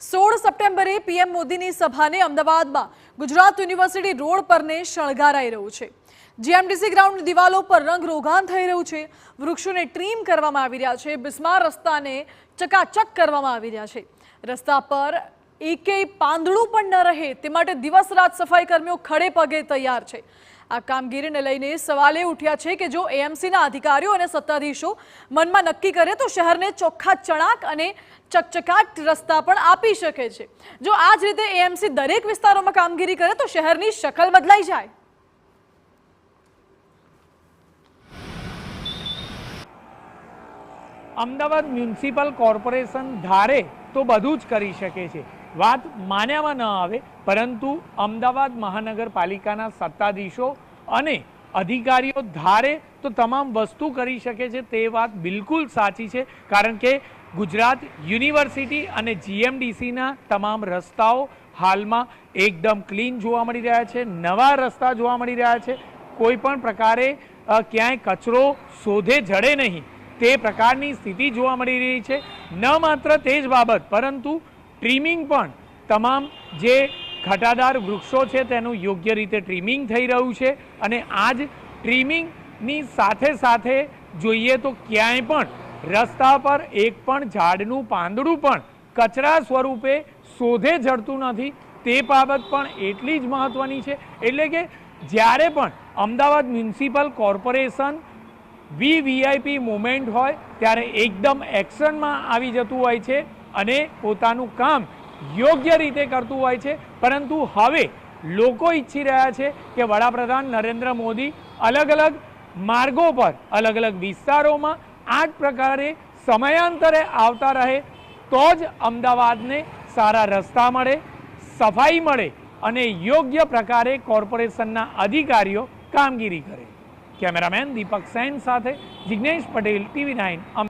16 સપ્ટેમ્બરે પીએમ મોદીની સભાને અમદાવાદમાં ગુજરાત યુનિવર્સિટી રોડ પરને શણગારાઈ રહ્યું છે। જીએમડીસી ગ્રાઉન્ડની દિવાલો પર રંગરોગાન થઈ રહ્યું છે। વૃક્ષોને ટ્રીમ કરવામાં આવી રહ્યા છે। બિસ્માર રસ્તાને ચકાચક કરવામાં આવી રહ્યા છે। રસ્તા પર એકેય પાંદડું પણ ન રહે તે માટે દિવસ રાત સફાઈ કર્મીઓ ખડે પગે તૈયાર છે। આ કામગીરીને લઈને સવાલ એ ઉઠ્યા છે કે જો એએમસીના અધિકારીઓ અને સત્તાધીશો મનમાં નક્કી કરે તો શહેરને ચોખ્ખા ચણાક અને ચકચકાટ રસ્તા પણ આપી શકે છે। જો આ જ રીતે એએમસી દરેક વિસ્તારોમાં કામગીરી કરે તો શહેરની શકલ બદલાઈ જાય। અમદાવાદ મ્યુનિસિપલ કોર્પોરેશન ધારે તો બધું જ કરી શકે છે, વાત માન્યામાં ન આવે, પરંતુ અમદાવાદ મહાનગરપાલિકાના સત્તાધીશો અને અધિકારીઓ ધારે તો તમામ વસ્તુ કરી શકે છે તે વાત બિલકુલ સાચી છે। કારણ કે ગુજરાત યુનિવર્સિટી અને જીએમડીસીના તમામ રસ્તાઓ હાલમાં એકદમ ક્લીન જોવા મળી રહ્યા છે, નવા રસ્તા જોવા મળી રહ્યા છે। કોઈ પણ પ્રકારે ક્યાંય કચરો શોધે જડે નહીં તે પ્રકારની સ્થિતિ જોવા મળી રહી છે। ન માત્ર તે જ બાબત, પરંતુ ટ્રીમિંગ પણ તમામ જે ઘટાદાર વૃક્ષો છે તેનું યોગ્ય રીતે ટ્રીમિંગ થઈ રહ્યું છે। અને આ જ ટ્રીમિંગની સાથે સાથે જોઈએ તો ક્યાંય પણ રસ્તા પર એક પણ ઝાડનું પાંદડું પણ કચરા સ્વરૂપે શોધે જડતું નથી તે બાબત પણ એટલી જ મહત્વની છે। એટલે કે જ્યારે પણ Ahmedabad municipal corporation VVIP movement હોય ત્યારે એકદમ એક્શનમાં આવી જતું હોય છે અને પોતાનું કામ યોગ્ય રીતે કરતું હોય છે। પરંતુ હવે લોકો ઈચ્છી રહ્યા છે કે વડાપ્રધાન નરેન્દ્ર મોદી અલગ અલગ માર્ગો પર અલગ અલગ વિસ્તારોમાં આ જ પ્રકારે સમયાંતરે આવતા રહે તો જ અમદાવાદને સારા રસ્તા મળે, સફાઈ મળે અને યોગ્ય પ્રકારે કોર્પોરેશનના અધિકારીઓ કામગીરી કરે। કેમેરામેન દીપક સેન સાથે જિગ્નેશ પટેલ, TV9।